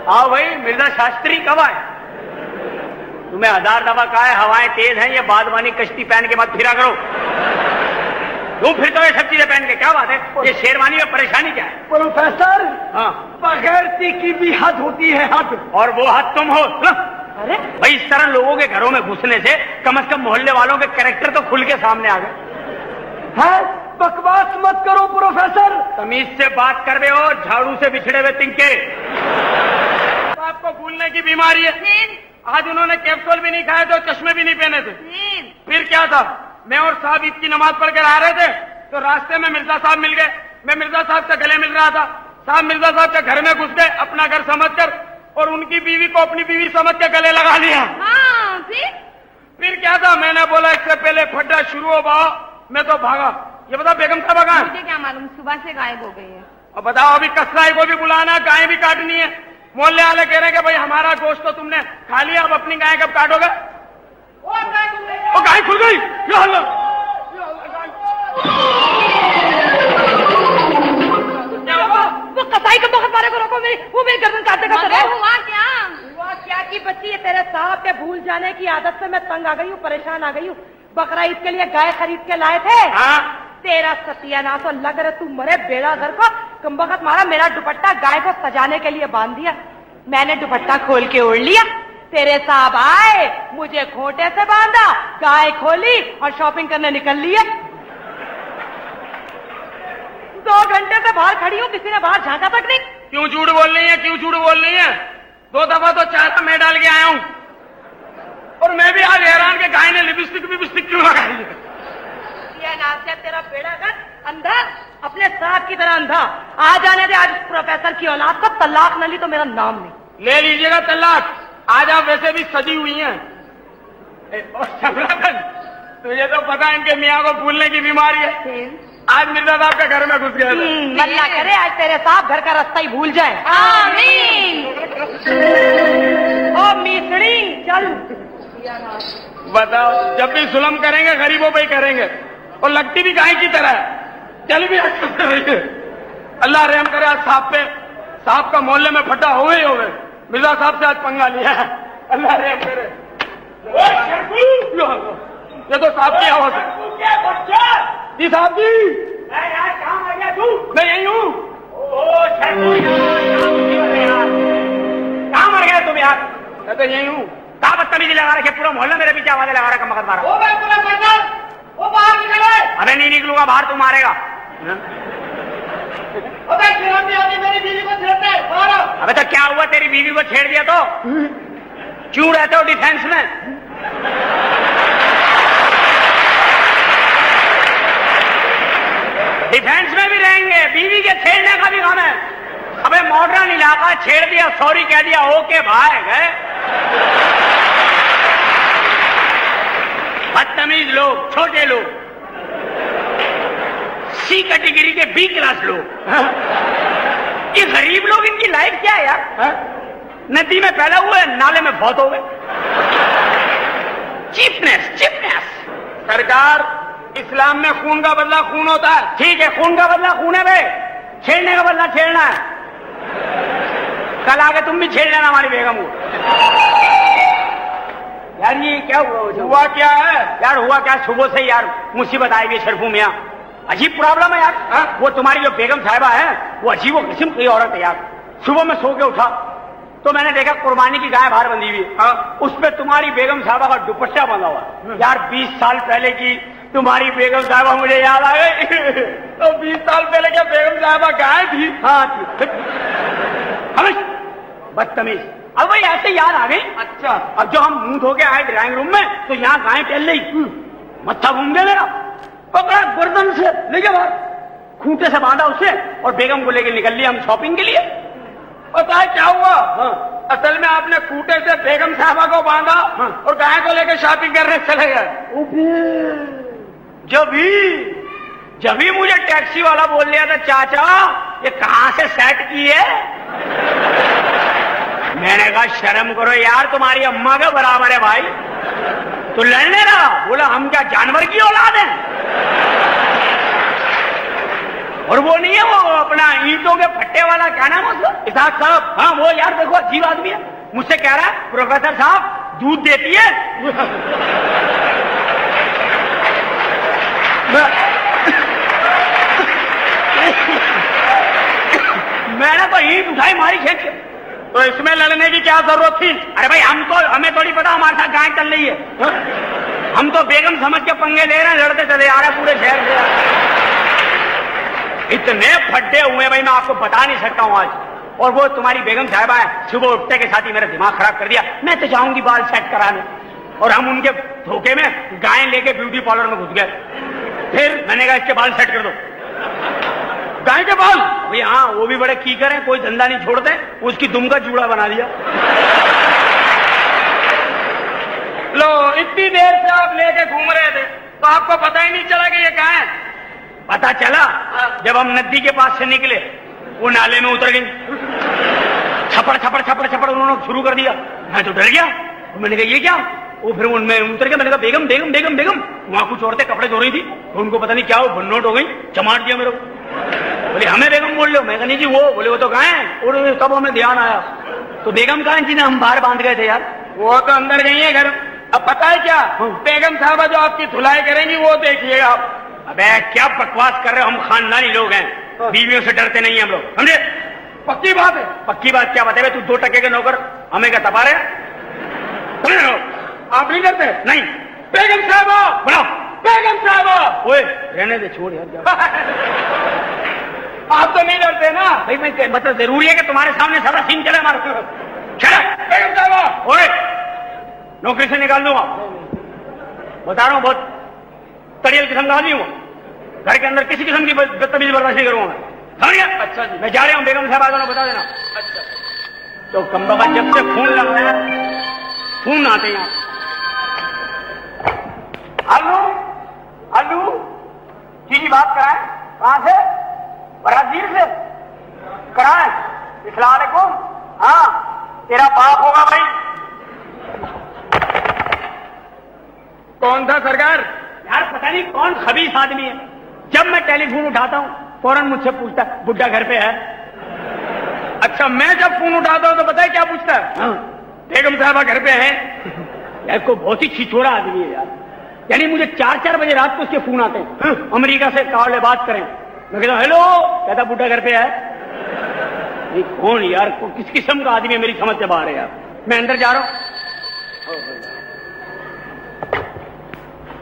आओ भाई, मिर्जा शास्त्री कब आए? तुम्हें 1000 दफा कहा है हवाएं तेज हैं, ये बादवानी कश्ती पहन के मत फिरा करो। तुम फिर तो ये सब चीजें पहन के, क्या बात है? ये शेरवानी में परेशानी क्या है? प्रोफेसर, हाँ, बगैरती की भी हद होती है, हद। और वो हद तुम हो। अरे भाई, इस तरह लोगों के घरों में घुसने से कम से कम मोहल्ले वालों के कैरेक्टर तो खुल के सामने आ गए। है, बकवास मत करो प्रोफेसर। तमीज से बात कर रहे हो, झाड़ू से बिछड़े हुए तिनके। आपको भूलने की बीमारी है। आज उन्होंने कैप्सूल भी नहीं खाए थे, चश्मे भी नहीं पहने थे। फिर क्या था, मैं और साहब ईद की नमाज पढ़कर आ रहे थे तो रास्ते में मिर्जा साहब मिल गए। मैं मिर्जा साहब से गले मिल रहा था, साहब मिर्जा साहब के घर में घुस गए अपना घर समझकर, और उनकी बीवी को अपनी बीवी समझ के गले लगा लिया। हाँ, फिर क्या था, मैंने बोला इससे पहले फड्डा शुरू हो बाओ, मैं तो भागा। ये बताओ बेगम साहब कहाँ? मुझे क्या मालूम, सुबह से गायब हो गई है। और बताओ, अभी कसराई को भी बुलाना, गाय भी काटनी है। मोहल्ले वाले कह रहे हैं कि भाई हमारा गोश्त तो तुमने खा लिया, अब अपनी गाय कब काटोगे? वो गाय खुल गई। या अल्लाह, वो कसाई के बहुत मारे को रोको, वो मेरी गर्दन काटने का चला। हुआ क्या? हुआ क्या की बच्ची है, तेरे साहब के भूल जाने की आदत से मैं तंग आ गई हूँ, परेशान आ गई हूँ। बकरा ईद के लिए गाय खरीद के लाए थे। हाँ? तेरा सत्यानाश, तो लग रहा तू मरे बेड़ा घर को। कमबख्त मारा, मेरा दुपट्टा गाय को सजाने के लिए बांध दिया। मैंने दुपट्टा खोल के ओढ़ लिया, तेरे साहब आए, मुझे खोटे से बांधा, गाय खोली और शॉपिंग करने निकल लिए। 2 घंटे से बाहर खड़ी हूँ, किसी ने बाहर झांका तक नहीं। क्यों झूठ बोल रही है, क्यों झूठ बोल रही है? 2 दफा तो चाय में डाल के आया हूँ, और मैं भी आज हैरान के गाय ने लिपस्टिक क्यों लगाई है? तेरा बेड़ा घर अंधा, अपने साहब की तरह अंधा। आ जाने दे आज प्रोफेसर की औलाद को, तलाक न ली तो मेरा नाम नहीं। ले लीजिएगा तलाक, आज आप वैसे भी सजी हुई हैं। तुझे तो पता है इनके मियाँ को भूलने की बीमारी है। आज मिर्जा साहब के घर में घुस गए। अल्लाह करे आज तेरे साहब घर का रास्ता ही भूल जाए। आमीन। ओ मिसड़ी चल। बताओ, जब भी जुल्म करेंगे गरीबों पे ही करेंगे, और लगती भी गाय की तरह है, चल भी अच्छा कर रही है। अल्लाह रहम करे आज साहब पे, साहब का मोहल्ले में फटा हुए ही हुए। मिर्जा साहब से आज पंगा लिया है, अल्लाह रहम करे। ये तो साहब की आवाज है। जी साहब जी, कहाँ आ गया तू? मैं यही हूँ। कहाँ मर गया तुम यार? मैं तो यही हूँ। कहाँ बदतमीजी लगा रखे, पूरा मोहल्ला मेरे पीछे आवाजें लगा रहा, कमबख्त मारा। वो बाहर निकले। अबे नहीं निकलूंगा बाहर, तू मारेगा। मेरी बीवी को छेड़ते बाहर। अबे तो क्या हुआ, तेरी बीवी को छेड़ दिया तो? क्यों रहते हो डिफेंस में? डिफेंस में भी रहेंगे, बीवी के छेड़ने का भी काम है। अबे मॉडर्न इलाका, छेड़ दिया, सॉरी कह दिया, ओके भाई गए। बदतमीज लोग, छोटे लोग, सी कैटेगरी के बी क्लास लोग। ये गरीब लोग, इनकी लाइफ क्या है यार? नदी में पैदा हुए, नाले में बहुत हो गए। चीपनेस। सरकार, इस्लाम में खून का बदला खून होता है। ठीक है, खून का बदला खून है बे, छेड़ने का बदला छेड़ना है। कल आके तुम भी छेड़ लेना हमारी बेगम को। यार ये क्या हुआ क्या है? यार हुआ क्या, सुबह से यार मुसीबत आई हुई शरफू मियाँ, अजीब प्रॉब्लम है यार। वो तुम्हारी जो बेगम साहिबा है, वो अजीब किस्म की औरत है यार। सुबह में सो के उठा तो मैंने देखा कुर्बानी की गाय बाहर बंधी हुई है, उस पर तुम्हारी बेगम साहिबा का दुपट्टा बंधा हुआ। यार 20 साल पहले की तुम्हारी बेगम साहिबा मुझे याद आ गई। तो 20 साल पहले क्या बेगम साहिबा गाय थी? हाँ थी। बदतमीज, अब वही ऐसे याद आ गई। अच्छा, अब जो हम मुंह धो के आए ड्राइंग रूम में, तो यहाँ गाय टहल रही, मत्था घूम गया मेरा, पकड़ा गर्दन से लेके बाहर, खूंटे से बांधा उसे, और बेगम को लेके निकल लिया हम शॉपिंग के लिए। पता है क्या हुआ? असल में आपने खूंटे से बेगम साहबा को बांधा और गाय को लेकर शॉपिंग करने चले गए। जब भी मुझे टैक्सी वाला बोल लिया था, चाचा ये कहां से सेट की है? मैंने कहा शर्म करो यार, तुम्हारी अम्मा के बराबर है भाई, तो लड़ने रहा। बोला हम क्या जानवर की औलाद हैं? और वो नहीं है वो अपना ईंटों के फट्टे वाला, क्या नाम है उसका, इसाक साहब। हाँ वो यार देखो अजीब आदमी है, मुझसे कह रहा है प्रोफेसर साहब दूध देती है। मैंने तो ईंट उठाई मारी खेत के। तो इसमें लड़ने की क्या जरूरत थी? अरे भाई हमें थोड़ी पता हमारे साथ गाय चल रही है। हम तो बेगम समझ के पंगे ले रहे हैं, लड़ते चले आ रहे हैं पूरे शहर से। इतने फड्डे हुए भाई मैं आपको बता नहीं सकता हूं आज। और वो तुम्हारी बेगम साहिबा है, सुबह उठने के साथ ही मेरा दिमाग खराब कर दिया। मैं तो जाऊंगी बाल सेट कराने, और हम उनके धोखे में गाय लेके ब्यूटी पार्लर में घुस गए। फिर मैंने कहा इसके बाल सेट कर दो। गाय के बाल? भाई हाँ, वो भी बड़े कीकर हैं, कोई धंधा नहीं छोड़ते, उसकी दुम का जूड़ा बना दिया। लो इतनी देर से आप लेके घूम रहे थे तो आपको पता ही नहीं चला कि ये कहाँ है? पता चला जब हम नदी के पास से निकले, वो नाले में उतर गई। छपड़ छपड़ छपड़ छपड़ उन्होंने शुरू कर दिया। मैं तो डर गया, मैंने कहा ये क्या? वो फिर उनमें उतर गया। मैंने कहा बेगम बेगम बेगम बेगम। वहां कुछ औरतें कपड़े धो रही थी, तो उनको पता नहीं क्या वो भन्नोट हो गई, चमाट दिया मेरे को। बोले हमें बेगम बोल लो। मैं कहा नहीं जी वो। बोले वो तो कहाँ है? और तब हमें ध्यान आया तो बेगम कहाँ है? हम बाहर बांध गए थे यार। वो तो अंदर गई है घर। अब पता है क्या, बेगम साहबा जो आपकी धुलाई करेंगी वो देखिएगा आप। अबे क्या बकवास कर रहे हो, हम खानदानी लोग हैं, बीवियों से डरते नहीं हम लोग, समझे? पक्की बात है। पक्की बात क्या बताए? तू 2 टके के नौकर हमें क्या तपा रहे? आप नहीं डरते? नहीं। बेगम साहबा बनाओ। बेगम साहबा। ओए रहने दे, छोड़ यार। आप तो नहीं डरते ना भाई? मैं मतलब जरूरी है कि तुम्हारे सामने सारा सीन चले हमारा? चला बेगम साहबा। ओए नौकरी से निकाल दूंगा, बता रहा हूँ। बहुत तड़ियल किस्म का आदमी हूँ, घर के अंदर किसी किस्म की बदतमीजी बर्दाश्त नहीं करूंगा। समझ गया? अच्छा जी। मैं जा रहा हूँ, बेगम साहब आगे बता देना। अच्छा। तो कम्बा जब से फोन लगाया, फोन आते हैं। हेलो हेलो जी बात कराएं? कहां से? ब्राजील से कराएं? अस्सलाम वालेकुम। हाँ तेरा बाप होगा भाई। कौन था सरकार? यार पता नहीं कौन खबीस आदमी है, जब मैं टेलीफोन उठाता हूं फौरन मुझसे पूछता है बुड्ढा घर पे है। अच्छा, मैं जब फोन उठाता हूं तो पता है क्या पूछता है? हाँ। बेगम साहबा घर पे है। यार को बहुत ही छिछोरा आदमी है यार। यानी मुझे 4-4 बजे रात को उसके फोन आते हैं, अमेरिका से कॉल बात करें। मैं कहता हूं हेलो, कहता बुड्ढा घर पे है। नहीं कौन यार, किस किस्म का आदमी है, मेरी समझ से बाहर है यार। मैं अंदर जा रहा हूं।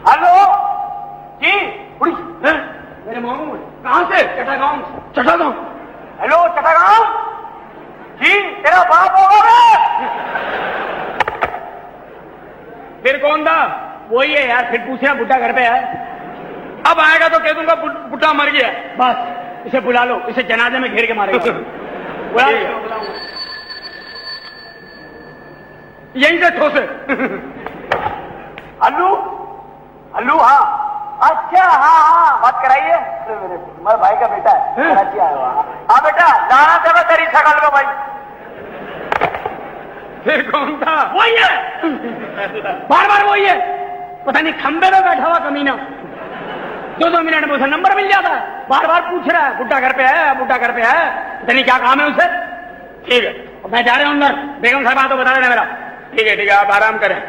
हेलो जी बुढ़ी, मेरे मामू है। कहां से? चटागांव। चटागांव? हेलो चटागांव जी, तेरा बाप होगा। फिर कौन था? वही है यार। फिर पूछना बुड्ढा घर पे है। अब आएगा तो कह दूंगा बुड्ढा मर गया। बस इसे बुला लो, इसे जनाजे में घेर के मारेगा। बुला लो। यहीं से ठोसे। अल्लू अल्लू, हाँ अच्छा, हाँ बात कराइए। मेरे भाई का बेटा है, कराची आया हुआ। हाँ बेटा, लाना था मैं तेरी शकल को भाई। फिर कौन था? वही है, बार बार वही है। पता नहीं खंबे में बैठा हुआ कमीना, 2-2 मिनट में उसे नंबर मिल जाता है, बार बार पूछ रहा है बुड्ढा घर पे है, बुड्ढा घर पे है। पता नहीं क्या काम है उसे। ठीक है, मैं जा रहा हूं अंदर। बेगम साहब तो बता देना मेरा। ठीक है, आप आराम करें।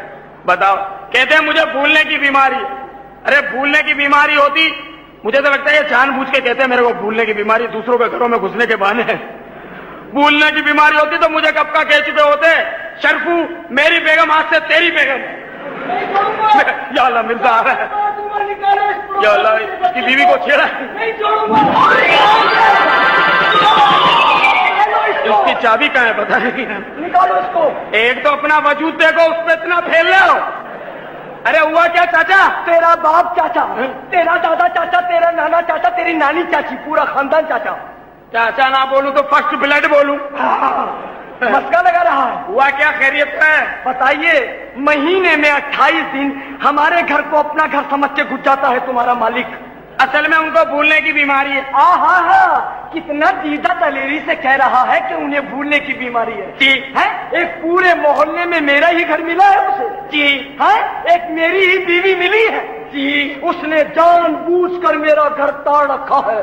बताओ, कहते हैं मुझे भूलने की बीमारी। अरे भूलने की बीमारी होती, मुझे तो लगता है ये जानबूझ के कहते हैं मेरे को भूलने की बीमारी, दूसरों के घरों में घुसने के बहाने। भूलने की बीमारी होती तो मुझे कब का कह चुके होते, शर्फू मेरी बेगम आज से तेरी बेगम। या अल्लाह, मिर्जा आ रहा है। या अल्लाह, इसकी बीवी को छेड़ा। इसकी चाबी कहाँ है पता नहीं। निकालो इसको। एक तो अपना वजूद देखो, उस पर इतना फैल रहे हो। अरे हुआ क्या चाचा? तेरा बाप चाचा, तेरा दादा चाचा, तेरा नाना चाचा, तेरी नानी चाची, पूरा खानदान चाचा। चाचा ना बोलूं तो फर्स्ट ब्लड बोलूं। मस्का लगा रहा है। हुआ क्या, खैरियत है? बताइए, महीने में 28 दिन हमारे घर को अपना घर समझ के घुस जाता है तुम्हारा मालिक। असल में उनको भूलने की बीमारी है। हाँ, कितना दीदा दलेरी से कह रहा है कि उन्हें भूलने की बीमारी है। जी है, एक पूरे मोहल्ले में मेरा ही घर मिला है उसे। जी है, एक मेरी ही बीवी मिली है। जी, उसने जानबूझकर मेरा घर ताड़ रखा है।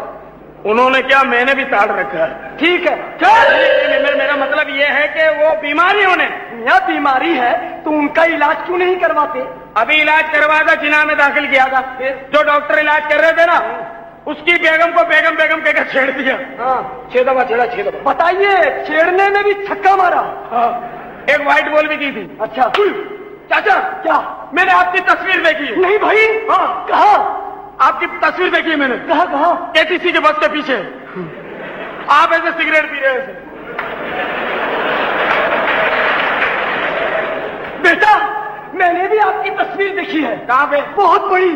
उन्होंने क्या, मैंने भी ताड़ रखा है। ठीक है, मेरा मतलब ये है कि वो बीमारियों ने यह बीमारी है तो उनका इलाज क्यों नहीं करवाते? अभी इलाज करवाया था, जिना में दाखिल किया था। जो डॉक्टर इलाज कर रहे थे ना, उसकी बेगम को बेगम बेगम कहकर छेड़ दिया। हाँ, 6 दफा छेड़ा, 6 दफा। बताइए, छेड़ने में भी छक्का मारा? हाँ, एक व्हाइट बॉल भी की थी। अच्छा, चाचा, क्या? मैंने आपकी तस्वीर देखी है। नहीं भाई। हाँ, कहा? आपकी तस्वीर देखी है मैंने। कहा? एटीसी के बस के पीछे आप ऐसे सिगरेट पी रहे थे। बेटा, मैंने भी आपकी तस्वीर देखी है। कहाँ पे? बहुत बड़ी,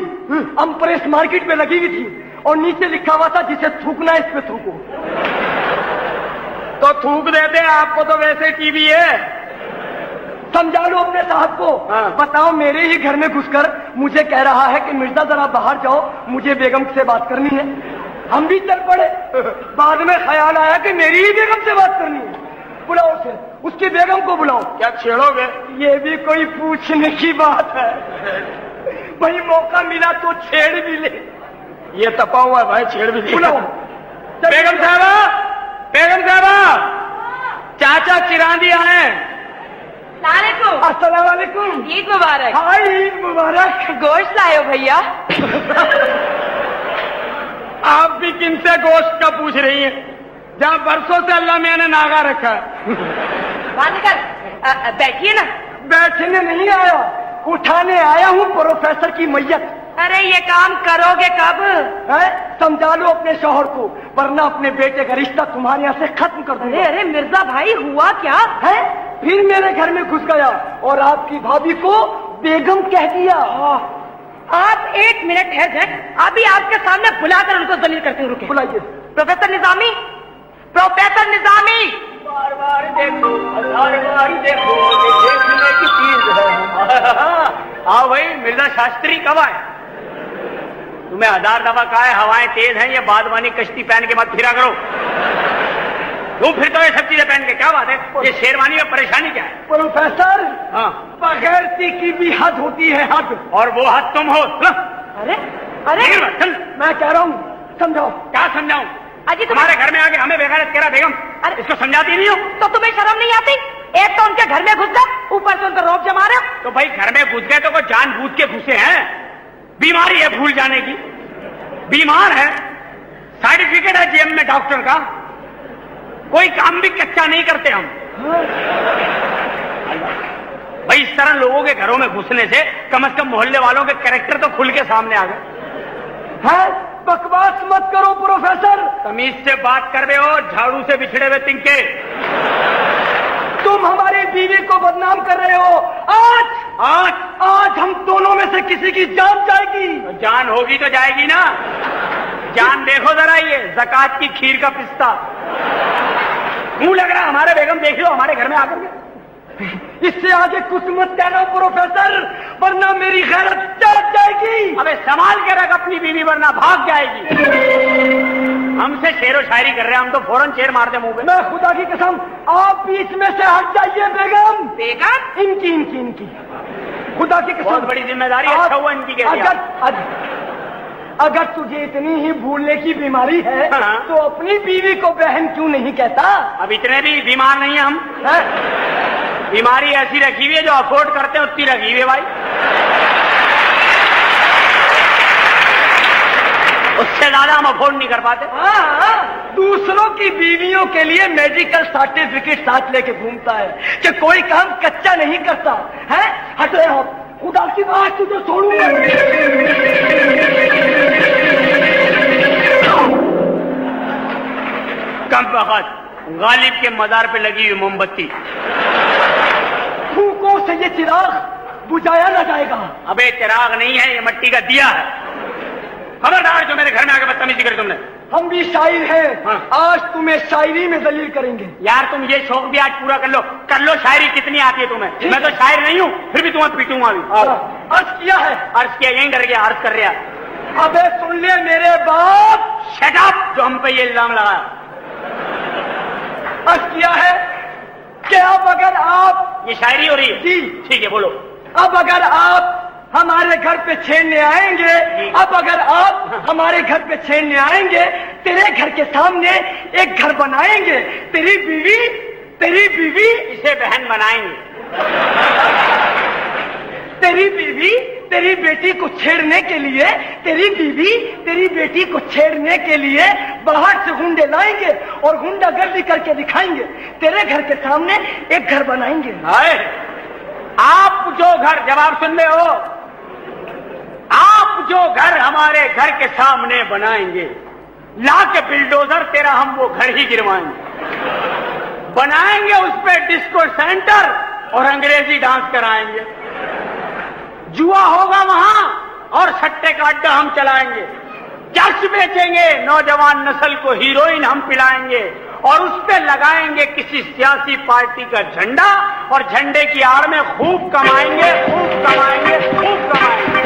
अम्प्रेस मार्केट में लगी हुई थी और नीचे लिखा हुआ था, जिसे थूकना है इस पे थूको। तो थूक देते, आपको तो वैसे टीवी है। समझा लो अपने साहब को। हाँ। बताओ, मेरे ही घर में घुसकर मुझे कह रहा है कि मिर्जा जरा बाहर जाओ, मुझे बेगम से बात करनी है। हम भी चल पड़े। बाद में ख्याल आया कि मेरी ही बेगम से बात करनी है। बुलाओ उसे, उसकी बेगम को बुलाओ। क्या छेड़ोगे? ये भी कोई पूछने की बात है? भाई मौका मिला तो छेड़ भी ले। ये तपा हुआ है भाई, छेड़ भी दिया। बुलाओ। बेगम साहबा, बेगम साहबा, चाचा चिरांदी आए। अस्सलाम वालेकुम। ईद मुबारक। हाय, ईद मुबारक। गोश्त लाए हो भैया? आप भी किनसे गोश्त का पूछ रही हैं, जहाँ बरसों से अल्लाह मियां ने नागा रखा है। बात कर, बैठिए ना। बैठने नहीं आया, उठाने आया हूँ प्रोफेसर की मैयत। अरे ये काम करोगे कब? है? समझा लो अपने शौहर को, वरना अपने बेटे का रिश्ता तुम्हारे यहाँ से खत्म कर दूंगा। अरे मिर्जा भाई, हुआ क्या है? फिर मेरे घर में घुस गया और आपकी भाभी को बेगम कह दिया। आप 1 मिनट ठहर जाए, अभी आपके सामने बुलाकर उनको जलील करते हुए रुके। बुलाइए। Professor Nizami, professor Nizami. बार बार देखो, हजार बार देखो, ये देखने की चीज है। हाँ भाई, मिर्जा शास्त्री कब आए? तुम्हें 1000 दफा कहा है, हवाएं तेज हैं, ये बादवानी कश्ती पहन के मत फिरा करो। तुम फिर तो ये सब चीजें पहन के, क्या बात है? ये शेरवानी में परेशानी क्या है? प्रोफेसर, हाँ, बगैरती की भी हद होती है, हद। और वो हद तुम हो। अरे अरे, चल, मैं कह रहा हूँ, समझाओ। क्या समझाऊं? अजी तुम्हारे घर में आके हमें बेगैरत कह रहा बेगम। अरे इसको समझाती नहीं हो? तो तुम्हें शर्म नहीं आती? एक तो उनके घर में घुस गए, ऊपर से उनको रौब जमा रहे हो। तो भाई घर में घुस गए तो कोई जानबूझ के घुसे हैं? बीमारी है भूल जाने की, बीमार है, सर्टिफिकेट है जेब में डॉक्टर का, कोई काम भी कच्चा नहीं करते हम। भाई इस तरह लोगों के घरों में घुसने से कम से कम मोहल्ले वालों के कैरेक्टर तो खुल के सामने आ गए। है? बकवास मत करो प्रोफेसर। तमीज से बात कर रहे हो, झाड़ू से बिछड़े हुए तिनके। तुम हमारी बीवी को बदनाम कर रहे हो। आज आज आज हम दोनों में से किसी की जान जाएगी। तो जान होगी तो जाएगी ना। जान देखो जरा, ये ज़कात की खीर का पिस्ता मुंह लग रहा है हमारे। बेगम देख लो हमारे घर में आकर के। इससे आगे कुछ मत कहना प्रोफेसर, वरना मेरी गैरत चढ़ जाएगी। अबे संभाल के रख अपनी बीवी, वरना भाग जाएगी। हमसे शेरो शायरी कर रहे हैं, हम तो फौरन शेर मारते मुंह पे। मैं खुदा की कसम, आप बीच में से हट जाइए बेगम। बेगम? इनकी इनकी इनकी खुदा की कसम, बहुत बड़ी जिम्मेदारी है। अच्छा हुआ इनकी कह दिया। अगर तुझे इतनी ही भूलने की बीमारी है, हाँ। तो अपनी बीवी को बहन क्यों नहीं कहता? अब इतने भी बीमार नहीं है हम। है? बीमारी ऐसी रखी हुई है जो अफोर्ड करते हैं उतनी रखी हुई है भाई। उससे ज्यादा हम अफोर्ड नहीं कर पाते। हाँ, दूसरों की बीवियों के लिए मेडिकल सर्टिफिकेट साथ लेके घूमता है कि कोई काम कच्चा नहीं करता है। हटे आप, खुदा की बात तुझे छोड़ूंगा। कम वक्त गालिब के मजार पे लगी हुई मोमबत्ती, फूकों से ये चिराग बुझाया न जाएगा। अबे चिराग नहीं है, ये मिट्टी का दिया है। खबरदार जो मेरे घर में आके बदतमीजी करी तुमने। हम भी शायर हैं। हाँ। आज तुम्हें शायरी में दलील करेंगे। यार तुम ये शौक भी आज पूरा कर लो। कर लो, शायरी कितनी आती है तुम्हें? मैं तो शायर नहीं हूँ, फिर भी तुम्हें पीटूंगा भी। अर्ज किया है। अर्ज किया, यहीं डर गया, अर्ज कर रहा। अबे सुन ले मेरे बाप, शट अप, जो हम पे ये इल्जाम लगाया। अर्ज किया है कि अब अगर आप, ये शायरी हो रही है? जी। ठीक है, बोलो। अब अगर आप हमारे घर पे छेड़ने आएंगे, अब अगर आप हमारे घर पे छेड़ने आएंगे, तेरे घर के सामने एक घर बनाएंगे, तेरी बीवी इसे बहन बनाएंगे। तेरी बेटी को छेड़ने के लिए, तेरी बीवी तेरी बेटी को छेड़ने के लिए बाहर से गुंडे लाएंगे और गुंडागर्दी करके दिखाएंगे, तेरे घर के सामने एक घर बनाएंगे। आप जो घर, जवाब सुन रहे हो, आप जो घर हमारे घर के सामने बनाएंगे, ला के बिल्डोजर तेरा हम वो घर ही गिरवाएंगे, बनाएंगे उस पे डिस्को सेंटर और अंग्रेजी डांस कराएंगे, जुआ होगा वहां और सट्टे का अड्डा हम चलाएंगे, चर्च बेचेंगे, नौजवान नस्ल को हीरोइन हम पिलाएंगे और उस पे लगाएंगे किसी सियासी पार्टी का झंडा और झंडे की आड़ में खूब कमाएंगे, खूब कमाएंगे, खूब कमाएंगे।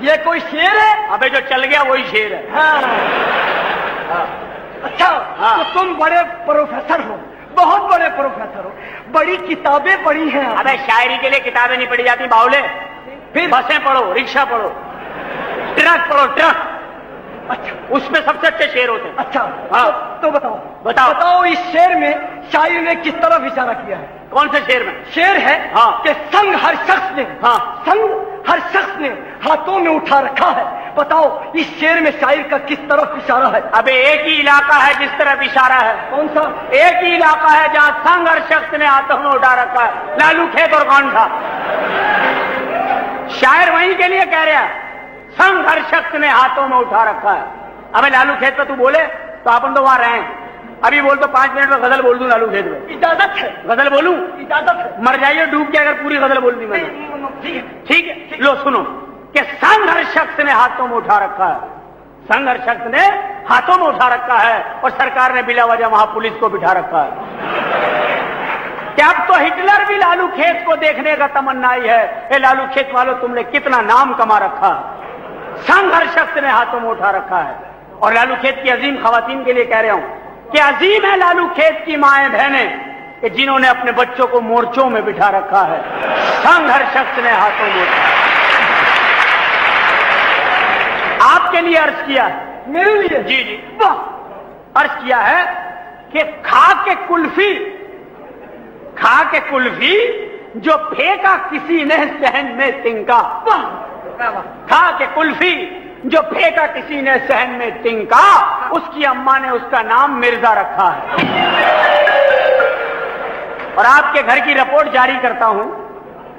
ये कोई शेर है? अबे जो चल गया वही शेर है। हाँ। अच्छा, हाँ। तो तुम बड़े प्रोफेसर हो, बहुत बड़े प्रोफेसर हो, बड़ी किताबें पढ़ी हैं। अबे शायरी के लिए किताबें नहीं पढ़ी जाती बावले, फिर बसें पढ़ो, रिक्शा पढ़ो, ट्रक पढ़ो, ट्रक। अच्छा, उसमें सबसे अच्छे शेर होते हैं। अच्छा, हाँ। तो बताओ इस शेर में शायर ने किस तरफ इशारा किया है? कौन से शेर में? शेर है हाँ। कि संग हर शख्स ने, हाँ, संग हर शख्स ने हाथों में उठा रखा है। बताओ इस शेर में शायर का किस तरफ इशारा है? अबे एक ही इलाका है जिस तरफ इशारा है। कौन सा? एक ही इलाका है जहां संग हर शख्स ने हाथों में उठा रखा है, लालू खेत और कौन था? शायर वहीं के लिए कह रहा है, संग हर शख्स ने हाथों में उठा रखा है। अबे लालू खेत पे तू बोले तो अपन तो वहां रहे, अभी बोल तो 5 मिनट में गजल बोल दूं लालू खेत में। इजाजत है? गजल बोलूं? इजाजत है। मर जाइए डूब के अगर पूरी गजल बोल दी मैंने। ठीक है, लो सुनो कि संग हर शख्स ने हाथों में उठा रखा है, संग हर शख्स ने हाथों में उठा रखा है और सरकार ने बिला वजह वहां पुलिस को बिठा रखा है। क्या अब तो हिटलर भी लालू खेत को देखने का तमन्नाई है। ए लालू खेत वालों, तुमने कितना नाम कमा रखा, संग हर शख्स ने हाथों में उठा रखा है। और लालू खेत की अजीम खवातीन के लिए कह रहा हूं कि अजीम है लालू खेत की माएं बहनें कि जिन्होंने अपने बच्चों को मोर्चों में बिठा रखा है, संग हर शख्स ने हाथों में उठा। आपके लिए अर्ज किया है। मेरे लिए? जी जी, अर्ज किया है कि खा के कुल्फी जो फेंका किसी ने सहन में तिनका, खा के कुल्फी जो फेंका किसी ने सहन में तिनका, उसकी अम्मा ने उसका नाम मिर्जा रखा है। और आपके घर की रिपोर्ट जारी करता हूं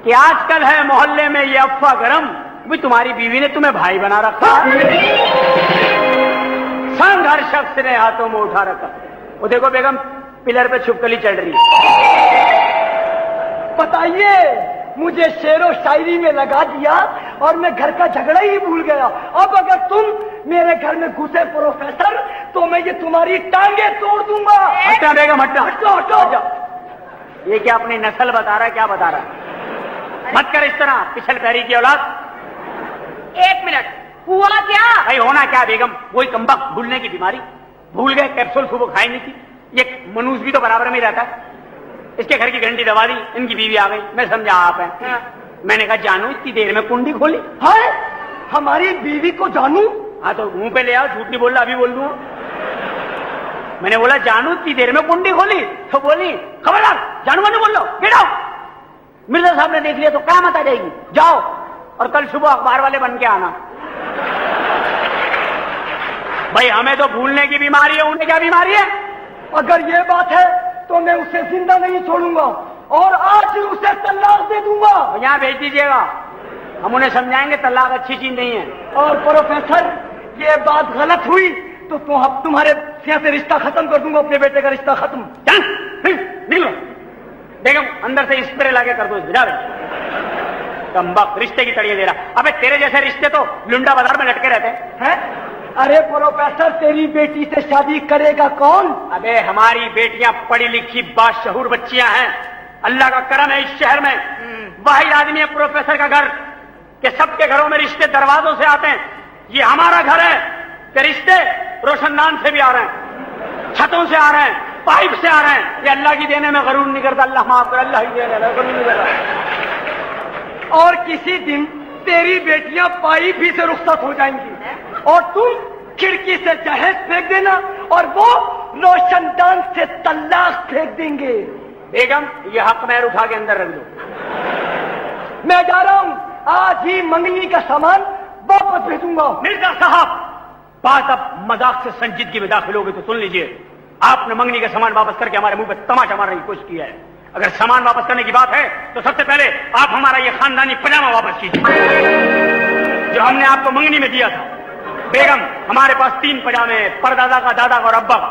कि आजकल है मोहल्ले में ये अफवाह गरम, भी तुम्हारी बीवी ने तुम्हें भाई बना रखा, संग हर शख्स ने हाथों में उठा रखा। वो देखो बेगम पिलर पे छुपकली चढ़ रही है। बताइए, मुझे शेरो शायरी में लगा दिया और मैं घर का झगड़ा ही भूल गया। अब अगर तुम मेरे घर में घुसे प्रोफेसर, तो मैं ये तुम्हारी टांगे तोड़ दूंगा। हटना बेगम, हटना। हटो हटो। ये क्या अपनी नस्ल बता रहा है, क्या बता रहा है? मत कर इस तरह, पिछल पैरी की औलाद। 1 मिनट, हुआ क्या? भाई होना क्या बेगम, वही कमबख्त भूलने की बीमारी, भूल गए कैप्सूल सुबह खाई नहीं थी। ये मनुष्य भी तो बराबर में रहता है। इसके घर की घंटी दबा दी, इनकी बीवी आ गई, मैं समझा आप हैं। हाँ। मैंने कहा जानू इतनी देर में कुंडी खोली? है हमारी बीवी को जानू? हाँ तो मुंह पे ले आओ, झूठ नहीं बोल रहा, अभी बोल दूंगा। मैंने बोला जानू इतनी देर में कुंडी खोली? तो बोली खबरदार जानू मैंने बोल लो, गेट आउट। मिर्जा साहब ने देख लिया तो क्या मत आ जाएगी, जाओ और कल सुबह अखबार वाले बन के आना। भाई हमें तो भूलने की बीमारी है, उन्हें क्या बीमारी है? अगर ये बात है तो मैं उसे जिंदा नहीं छोड़ूंगा और आज ही उसे तलाक दे दूंगा। यहाँ भेज दीजिएगा, हम उन्हें समझाएंगे तलाक अच्छी चीज नहीं है। और प्रोफेसर, ये बात गलत हुई तो तुम्हारे यहाँ से रिश्ता खत्म कर दूंगा, अपने बेटे का रिश्ता खत्म। निकलो बेगम, अंदर से स्प्रे लाके कर दो, कमबख्त रिश्ते की तड़िए दे रहा। अबे तेरे जैसे रिश्ते तो लुंडा बाजार में लटके रहते हैं। अरे प्रोफेसर, तेरी बेटी से शादी करेगा कौन? अबे हमारी बेटियां पढ़ी लिखी बाशहूर बच्चियां हैं, अल्लाह का करम है इस शहर में। वाहिद आदमी है प्रोफेसर का घर कि सबके घरों में रिश्ते दरवाजों से आते हैं। ये हमारा घर है कि रिश्ते रोशनदान से भी आ रहे हैं, छतों से आ रहे हैं, पाइप से आ रहे हैं। ये अल्लाह की देने में गरूर नहीं करता, अल्लाह माफ कर, अल्लाह की देने में गरूर नहीं करता। और किसी दिन तेरी बेटियां पाइप भी से रुखसत हो जाएंगी और तुम खिड़की से जहेज फेंक देना और वो रोशनदान से तलाक फेंक देंगे। बेगम ये हक महर उठा के अंदर रख दो। मैं जा रहा हूँ, आज ही मंगनी का सामान वापस भेजूंगा। मिर्जा साहब, बात अब मजाक से संजीदगी में दाखिल होगी तो सुन लीजिए। आपने मंगनी का सामान वापस करके हमारे मुंह पे तमाचा मारने की कोशिश की है। अगर सामान वापस करने की बात है तो सबसे पहले आप हमारा ये खानदानी पजामा वापस कीजिए जो हमने आपको मंगनी में दिया था। बेगम, हमारे पास 3 पजामे हैं, परदादा का, दादा का और अब्बा का,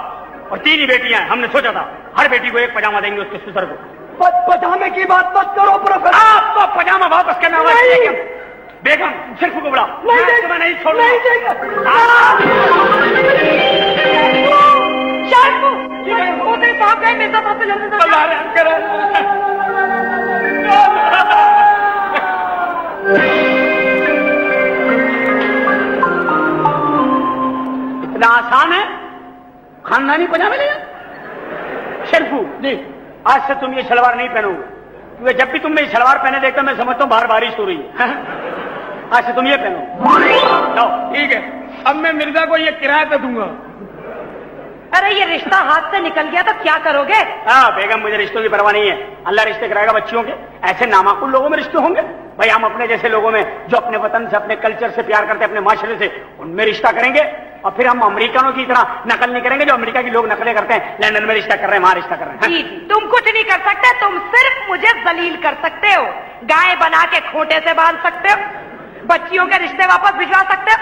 और 3 ही बेटियां हैं। हमने सोचा था हर बेटी को एक पजामा देंगे उसके ससुर को। पजामे की बात मत करो प्रोफेसर। आपको पजामा वापस करना होगा। बेगम, सिर्फ को बुलाओ। मैं नहीं छोड़ूंगा। साहब गए मिर्जा साहब से जल्दी इतना आसान है खानदानी पजामे ले? शेरफू नहीं, आज से तुम ये शलवार नहीं पहनोगे, क्योंकि जब भी तुम ये शलवार पहने देखता मैं समझता हूँ बाहर बारिश हो रही है। आज से तुम ये पहनो। जाओ। ठीक है, अब मैं मिर्जा को ये किराया पे दूंगा। अरे ये रिश्ता हाथ से निकल गया तो क्या करोगे? हाँ बेगम, मुझे रिश्तों की परवाह नहीं है। अल्लाह रिश्ते कराएगा बच्चियों के। ऐसे नामाकुल लोगों में रिश्ते होंगे भाई? हम अपने जैसे लोगों में जो अपने वतन से, अपने कल्चर से प्यार करते हैं, अपने माशरे से, उनमें रिश्ता करेंगे। और फिर हम अमेरिकनों की तरह नकल नहीं करेंगे जो अमेरिका के लोग नकलें करते हैं। लंदन में रिश्ता कर रहे हैं, वहां रिश्ता कर रहे हैं। जी जी, तुम कुछ नहीं कर सकते, तुम सिर्फ मुझे जलील कर सकते हो। गाय बना के खूंटे से बांध सकते हो, बच्चियों के रिश्ते वापस भिजवा सकते हो,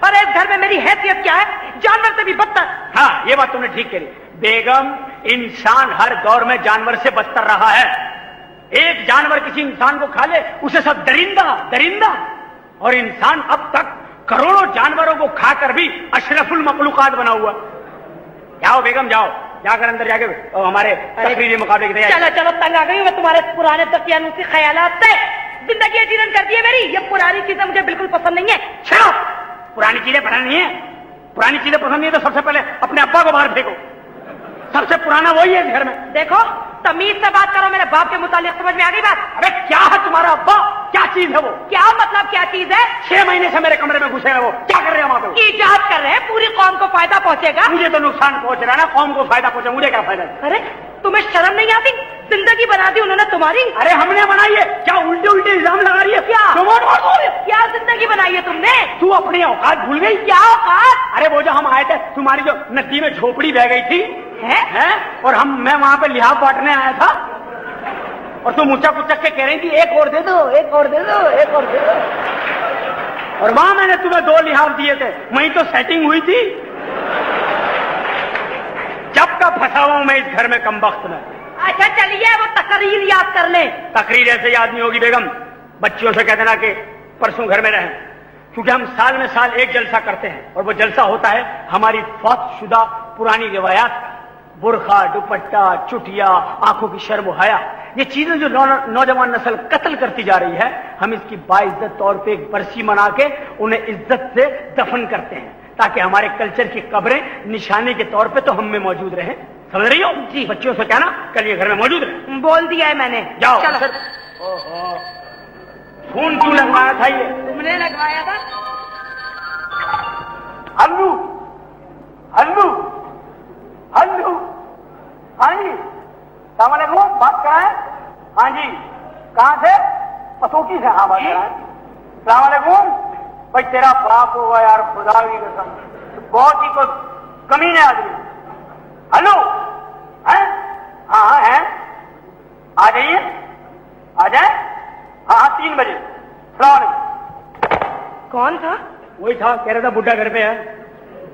और इस घर में मेरी हैसियत क्या है? जानवर से भी बदतर। हाँ, ये बात तुमने ठीक कही बेगम। इंसान हर दौर में जानवर से बदतर रहा है। एक जानवर किसी इंसान को खा ले, उसे सब दरिंदा दरिंदा, और इंसान अब तक करोड़ों जानवरों को खाकर भी अशरफुल मखलूकात बना हुआ। जाओ बेगम, जाओ, जाकर अंदर जाके हमारे तकरीरी मुकाबले की तैयारी। चलो चलो, तंग आ गई हूँ मैं तुम्हारे पुराने दकियानूसी ख्यालात से। जिंदगी जीवन कर दी है मेरी। ये पुरानी चीजें मुझे बिल्कुल पसंद नहीं है। चलो, पुरानी चीजें पसंद नहीं है? पुरानी चीजें पसंद नहीं है तो सबसे पहले अपने अब्बा को बाहर फेंको। सबसे पुराना वही है इस घर में। देखो, तमीज से बात करो। मेरे बाप के मुतालिक समझ में आ गई बात? अरे क्या है तुम्हारा अब्बा? क्या चीज है वो? क्या मतलब क्या चीज है? 6 महीने से मेरे कमरे में घुसे हैं वो। क्या कर रहे हैं वहां पे? इजाद कर रहे हैं, पूरी कौम को फायदा पहुंचेगा। मुझे तो नुकसान पहुंच रहा है ना, कौम को फायदा पहुंचे, मुझे क्या फायदा? अरे तुम्हें शर्म नहीं आती? जिंदगी बना दी उन्होंने तुम्हारी। अरे हमने बनाई है क्या? उल्टे उल्टे इल्जाम लगा रही है क्या? क्या जिंदगी बनाई है तुमने? तू अपनी औकात भूल गई? क्या औकात? अरे वो जो हम आए थे, तुम्हारी जो नदी में झोपड़ी बह गई थी है? और मैं वहां पे लिहाफ बांटने आया था और तुम ऊंचा कुचक के कह रही थी एक और दे दो, एक और दे दो, एक और दे दो। और वहां मैंने तुम्हें 2 लिहाफ दिए थे, वहीं तो सेटिंग हुई थी। जब का फंसा हुआ मैं इस घर में कमबख्त में। अच्छा चलिए, वो तकरीर याद कर ले। तकरीर ऐसे याद नहीं होगी बेगम। बच्चियों से कह देना कि परसों घर में रहें, क्योंकि हम साल में साल एक जलसा करते हैं और वो जलसा होता है हमारी फौतशुदा पुरानी रिवायात का। बुरखा, दुपट्टा, चुटिया, आंखों की शर्म हया, ये चीजें जो नौजवान नस्ल कत्ल करती जा रही है, हम इसकी बाइज्जत तौर पे एक बरसी मना के उन्हें इज्जत से दफन करते हैं, ताकि हमारे कल्चर की कब्रें निशाने के तौर पे तो हम में मौजूद रहे। समझ रही हो? जी। बच्चियों से कहना कल ये घर में मौजूद रहे। बोल दिया है मैंने। जाओ। चलो। खून क्यों लगवाया था ये? तुमने लगवाया था। हल्लू, हल्लू, हल्लू। हाँ जी, सलाम अलैकुम। बात कराएं? हाँ जी। कहाँ से? पतोकी से। हाँ, बात कराएं। सलाम अलैकुम। भाई तेरा बाप होगा यार, खुदा की कसम, बहुत ही कोई कमीने आदमी। हेलो, हैं? हाँ हाँ है, आ जाइए, आ जाए। हाँ हाँ, 3 बजे। सलाम अलैकुम। कौन था? वही था, कह रहा था बुढ़ा घर पे है।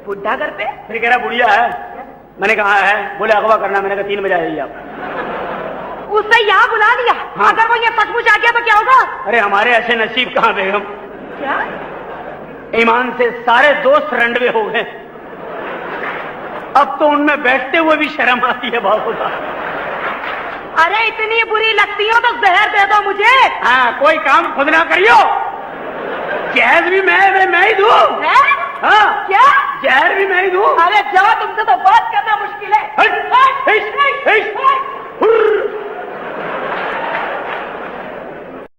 बुढ़ा घर पे? फिर कह रहा बुढ़िया है। मैंने कहा है, बोले अगवा करना। मैंने कहा 3 बजे आ जाइए आप। उससे यहाँ बुला लिया? हाँ। अगर वो ये सचमुच आ गया तो क्या होगा? अरे हमारे ऐसे नसीब कहाँ बेगम। क्या? ईमान से सारे दोस्त रंडवे हो गए, अब तो उनमें बैठते हुए भी शर्म आती है बाबू साहब। अरे इतनी बुरी लगती हो तो जहर दे दो मुझे। हाँ, कोई काम खुद ना करियो, जहर भी मैं ही दूं। हाँ, क्या? जहर भी मैं ही दूं। अरे जाओ, तुमसे तो बात करना मुश्किल है।